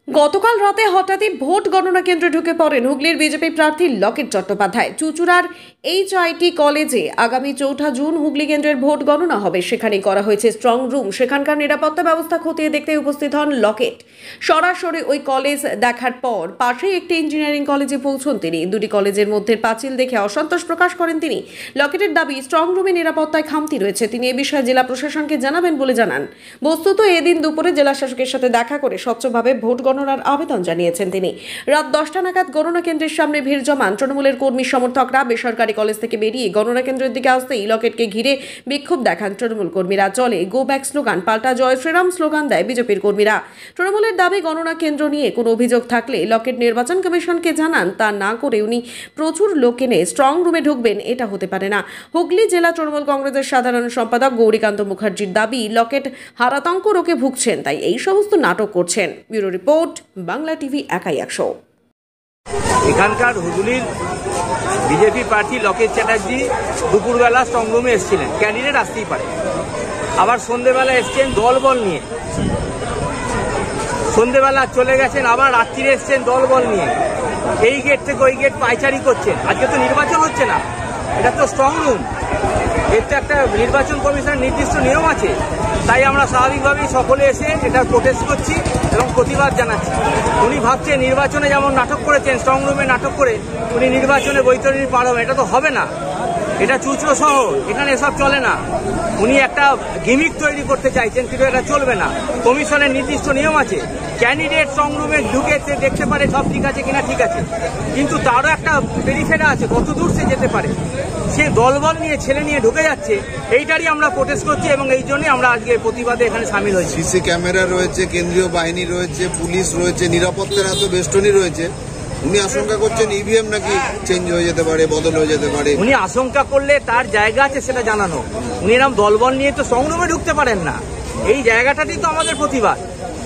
গতকাল রাতে হঠাৎই ভোট গণনা কেন্দ্রে ঢুকে পড়েন হুগলির বিজেপি প্রার্থী লকেট চট্টোপাধ্যায়। চুঁচুড়ার HIT কলেজে আগামী 4 জুন হুগলি কেন্দ্রের ভোট গণনা হবে। সেখানেই করা হয়েছে স্ট্রং রুম। সেখানকার নিরাপত্তা ব্যবস্থা খতিয়ে দেখতে উপস্থিত হন লকেট। সরাসরি ওই কলেজ দেখার পর পাশেই একটি ইঞ্জিনিয়ারিং কলেজে পৌঁছন তিনি। দুটি কলেজের মধ্যে পাঁচিল দেখে অসন্তোষ প্রকাশ করেন তিনি। লকেটের দাবি, স্ট্রং রুমে নিরাপত্তায় খামতি রয়েছে। তিনি এ বিষয়ে জেলা প্রশাসনকে জানাবেন বলে জানান। বস্তুত এদিন দুপুরে জেলা শাসকের সাথে দেখা করে স্বচ্ছভাবে ভোট গণনার আবেদন জানিয়েছেন তিনি। রাত 10টা নাগাদ গণনা কেন্দ্রের সামনে ভিড় জমান তৃণমূলের কর্মী সমর্থকরা। বেসরকারি কলেজ থেকে বেরিয়ে গণনা কেন্দ্রের দিকে আসতেই লকেটকে ঘিরে বিক্ষোভ দেখান তৃণমূল কর্মীরা। চলে গো ব্যাক স্লোগান, পাল্টা জয় শ্রীরাম স্লোগান দেয় বিজেপির কর্মীরা। তৃণমূলের দাবি, গণনা কেন্দ্র নিয়ে কোনো অভিযোগ থাকলে লকেট নির্বাচন কমিশনকে জানান। তা না করে উনি প্রচুর লোক এনে স্ট্রং রুমে ঢুকবেন, এটা হতে পারে না। হুগলি জেলা তৃণমূল কংগ্রেসের সাধারণ সম্পাদক গৌরীকান্ত মুখার্জির দাবি, লকেট হারাতঙ্ক রোগে ভুগছেন, তাই এই সমস্ত নাটক করছেন। ব্যুরো রিপোর্ট, বাংলা টিভি একাই 100। এখানকার হুগলির বিজেপি প্রার্থী লকেট চ্যাটার্জি দুপুরবেলা স্ট্রং রুমে এসেছিলেন, ক্যান্ডিডেট আসতেই পারে। আবার সন্ধ্যেবেলা এসছেন দলবল নিয়ে, সন্ধ্যেবেলা চলে গেছেন, আবার রাত্রিরে এসছেন দলবল নিয়ে। এই গেট থেকে ওই গেট পায়চারি করছেন। আজকে তো নির্বাচন হচ্ছে না, এটা তো স্ট্রং রুম, এর তো একটা নির্বাচন কমিশনের নির্দিষ্ট নিয়ম আছে। তাই আমরা স্বাভাবিকভাবেই সকলে এসে এটা প্রোটেস্ট করছি এবং প্রতিবাদ জানাচ্ছি। উনি ভাবছেন নির্বাচনে যেমন নাটক করেছেন, স্ট্রং রুমে নাটক করে উনি নির্বাচনে বৈতরণী পার হবেন, এটা তো হবে না। এটা চুঁচুড়া শহর, এখানে এসব চলে না। উনি একটা গিমিক তৈরি করতে চাইছেন, কিন্তু এটা চলবে না। কমিশনের নির্দিষ্ট নিয়ম আছে, ক্যান্ডিডেট স্ট্রং রুমে ঢুকে দেখতে পারে সব ঠিক আছে কিনা, ঠিক আছে, কিন্তু তারও একটা পেরিফেরা আছে, কত দূর সে যেতে পারে। সে দলবল নিয়ে ছেলে নিয়ে ঢুকে যাচ্ছে, এইটারই আমরা প্রোটেস্ট করছি এবং এই জন্যই আমরা আজকে প্রতিবাদে এখানে সামিল হয়েছি। সিসি ক্যামেরা রয়েছে, কেন্দ্রীয় বাহিনী রয়েছে, পুলিশ রয়েছে, নিরাপত্তার এত বেষ্টনী রয়েছে। উনি আশঙ্কা করছেন ইভিএম নাকি চেঞ্জ হয়ে যেতে পারে, বদল হয়ে যেতে পারে। উনি আশঙ্কা করলে তার জায়গা আছে সেটা জানানো। উনি এরকম দলবল নিয়ে তো স্ট্রং রুমে ঢুকতে পারেন না, এই জায়গাটাতেই তো আমাদের প্রতিবাদ।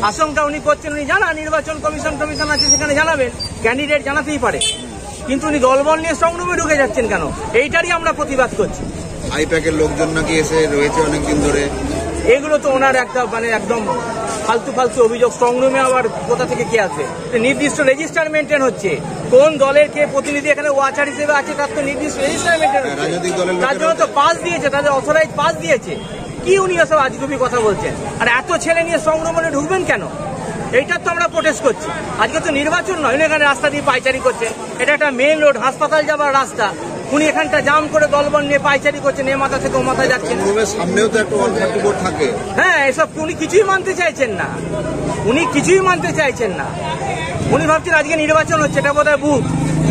আশঙ্কা উনি করছেন, উনি জানান, নির্বাচন কমিশন আছে সেখানে জানাবেন, ক্যান্ডিডেট জানাতেই পারে, কিন্তু উনি দলবল নিয়ে স্ট্রং রুমে ঢুকে যাচ্ছেন কেন, এইটারই আমরা প্রতিবাদ করছি। আইপ্যাকের লোকজন নাকি এসে রয়েছে অনেকদিন ধরে, এগুলো তো ওনার একটা একদম ফালতু অভিযোগ। স্ট্রং রুমে আবার কোথা থেকে কে আসবে? নির্দিষ্ট রেজিস্টার মেনটেন হচ্ছে, কোন দলের কে প্রতিনিধি এখানে ওয়াচার হিসেবে আছে তার তো নির্দিষ্ট রেজিস্টার মেনটেন হচ্ছে। তার জন্য তো পাস দিয়েছে, তাদের অথরাইজ পাস দিয়েছে। কি উনি এসব আজগুবি কথা বলছেন? আর এত ছেলে নিয়ে স্ট্রং রুমে ঢুকবেন কেন? এইটার তো আমরা প্রোটেস্ট করছি। আজকে তো নির্বাচন নয়, উনি এখানে রাস্তা দিয়ে পাইচারি করছেন। এটা একটা মেইন রোড, হাসপাতাল যাবার রাস্তা, উনি এখানটা জাম করে দলবল নিয়ে পাইচারি করছেন, এ মাথা থেকে ও মাথায় যাচ্ছেন। সামনেও তো একটা 144 থাকে। হ্যাঁ, এসব উনি কিছুই মানতে চাইছেন না, উনি কিছুই মানতে চাইছেন না। উনি ভাবছেন আজকে নির্বাচন হচ্ছে, এটা বোধহয় বুথ,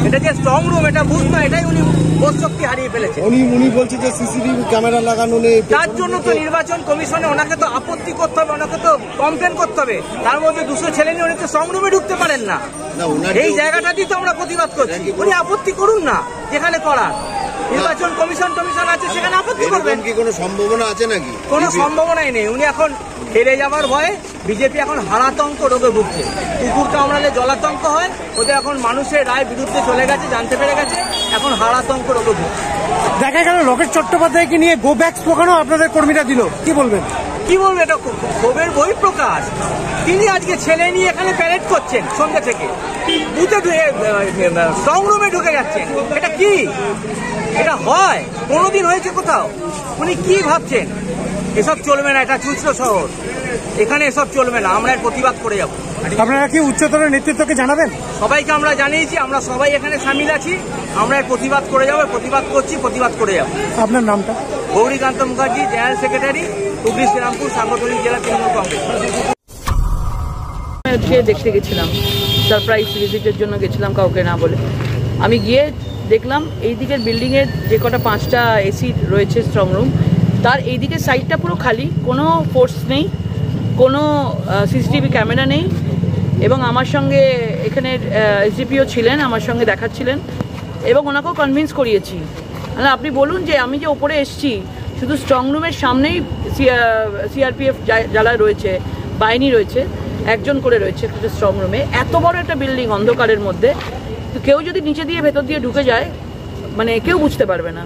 এটা যে স্ট্রং রুম এটা বুথ না, এটাই উনি বোধ শক্তি হারিয়ে ফেলেছেন। উনি বলছে যে সিসিটিভি ক্যামেরা লাগানো নেই, তার জন্য তো নির্বাচন কমিশনে ওনাকে তো আপত্তি করতে হবে, ওনাকে তো কমপ্লেন করতে হবে। তার মধ্যে 200 ছেলে নিয়ে উনি তো স্ট্রং রুমে ঢুকতে পারেন না, এই জায়গাটাতেই তো আমরা প্রতিবাদ করছি। উনি আপত্তি করুন না, যেখানে করার নির্বাচন কমিশন আছে সেখানে আপত্তি করবেন। কি কোনো সম্ভাবনা আছে নাকি? কোনো সম্ভাবনাই নেই। উনি এখন হেরে যাবার ভয়ে, বিজেপি এখন হারাতঙ্ক রোগে ভুগছে। কুকুর কামড়ালে জলাতঙ্ক হয়, ওদের এখন মানুষের রায় বিরুদ্ধে চলে গেছে, জানতে পেরে গেছে, এখন হারাতঙ্ক রোগে ভুগছে। দেখা গেল লকেট চট্টোপাধ্যায়কে নিয়ে গো ব্যাক স্লোগানও আপনাদের কর্মীরা দিল, কি বলবেন? কি বলবো, এটা ক্ষোভের বহিঃপ্রকাশ। তিনি আজকে ছেলে নিয়ে এখানে প্যারেড করছেন সন্ধ্যা থেকে, বুথে স্ট্রং রুমে ঢুকে যাচ্ছেন। এটা কি? এটা হয়? কোনোদিন হয়েছে কোথাও? উনি কি ভাবছেন? এসব চলবে না, এটা চুঁচুড়া শহর, এখানে এসব চলবে না। আমরা এর প্রতিবাদ করে যাব। আপনারা কি উচ্চতর নেতৃত্বকে জানাবেন? সবাইকে আমরা জানিয়েছি, আমরা সবাই এখানে সামিল আছি, আমরা এর প্রতিবাদ করে যাবো, প্রতিবাদ করছি, প্রতিবাদ করে যাব। আপনার নামটা? গৌরীকান্ত মুখার্জি, জেনারেল সেক্রেটারি, হুগলি শ্রীরামপুর সাংগঠনিক জেলা তৃণমূল কংগ্রেস। দেখতে গেছিলাম, সারপ্রাইজ ভিজিটের জন্য গেছিলাম কাউকে না বলে। আমি গিয়ে দেখলাম এই দিকের বিল্ডিংয়ের যে কটা 5টা এসি রয়েছে স্ট্রং রুম, তার এই দিকের সাইডটা পুরো খালি, কোনো ফোর্স নেই, কোনো সিসিটিভি ক্যামেরা নেই। এবং আমার সঙ্গে এখানে এসডিপিও ছিলেন, আমার সঙ্গে দেখাচ্ছিলেন এবং ওনাকেও কনভিন্স করিয়েছি। আপনি বলুন যে আমি যে ওপরে এসছি, শুধু স্ট্রং রুমের সামনেই সিআরপিএফ যারা রয়েছে, বাহিনী রয়েছে, একজন করে রয়েছে স্ট্রং রুমে। এত বড় একটা বিল্ডিং অন্ধকারের মধ্যে, তো কেউ যদি নিচে দিয়ে ভেতর দিয়ে ঢুকে যায়, মানে কেউ বুঝতে পারবে না।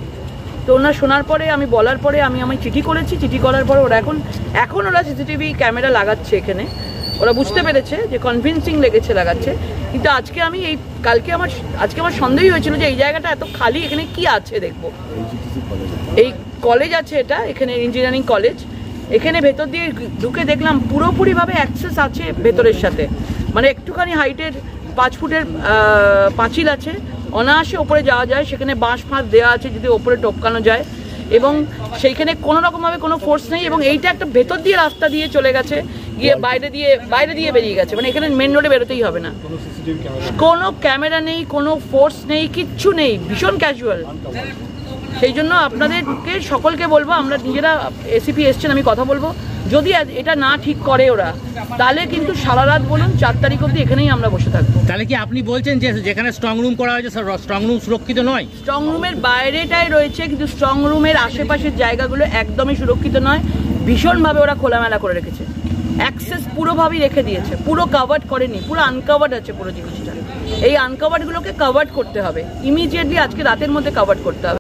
তো ওনার শোনার পরে আমি বলার পরে আমি চিঠি করেছি, চিঠি করার পরে ওরা এখন ওরা সিসিটিভি ক্যামেরা লাগাচ্ছে এখানে, ওরা বুঝতে পেরেছে যে কনভিন্সিং লেগেছে লাগাচ্ছে। কিন্তু আজকে আমার সন্দেহ হয়েছিল যে এই জায়গাটা এত খালি, এখানে কি আছে দেখবো। এই কলেজ আছে, এটা এখানে ইঞ্জিনিয়ারিং কলেজ, এখানে ভেতর দিয়ে ঢুকে দেখলাম পুরোপুরিভাবে অ্যাক্সেস আছে ভেতরের সাথে, মানে একটুখানি হাইটের 5 ফুটের পাঁচিল আছে, অনায়াসে ওপরে যাওয়া যায়, সেখানে বাঁশ ফাঁস দেওয়া আছে যদি ওপরে টপকানো যায়, এবং সেইখানে কোনো রকমভাবে কোনো ফোর্স নেই, এবং এইটা একটা ভেতর দিয়ে রাস্তা দিয়ে চলে গেছে, গিয়ে বাইরে দিয়ে বেরিয়ে গেছে, মানে এখানে মেন রোডে বেরোতেই হবে না, কোনো ক্যামেরা নেই, কোনো ফোর্স নেই, কিচ্ছু নেই, ভীষণ ক্যাজুয়াল। সেই জন্য আপনাদেরকে সকলকে বলবো, আমরা নিজেরা এসিপি এসছেন, আমি কথা বলবো, যদি এটা না ঠিক করে ওরা, তাহলে কিন্তু সারা রাত বলুন 4 তারিখ অবধি এখানেই আমরা বসে থাকবো। তাহলে কি আপনি বলছেন যে যেখানে স্ট্রং রুম করা হয়েছে স্ট্রং রুম সুরক্ষিত নয়? স্ট্রং রুমের বাইরেটাই রয়েছে, কিন্তু স্ট্রং রুমের আশেপাশের জায়গাগুলো একদমই সুরক্ষিত নয়, ভীষণভাবে ওরা খোলামেলা করে রেখেছে, অ্যাক্সেস পুরোভাবেই রেখে দিয়েছে, পুরো কাভার্ড করেনি, পুরো আনকাভার্ড আছে পুরো জিনিসটা। এই আনকাভার্ডগুলোকে কাভার্ড করতে হবে, ইমিডিয়েটলি আজকে রাতের মধ্যে কাভার্ড করতে হবে।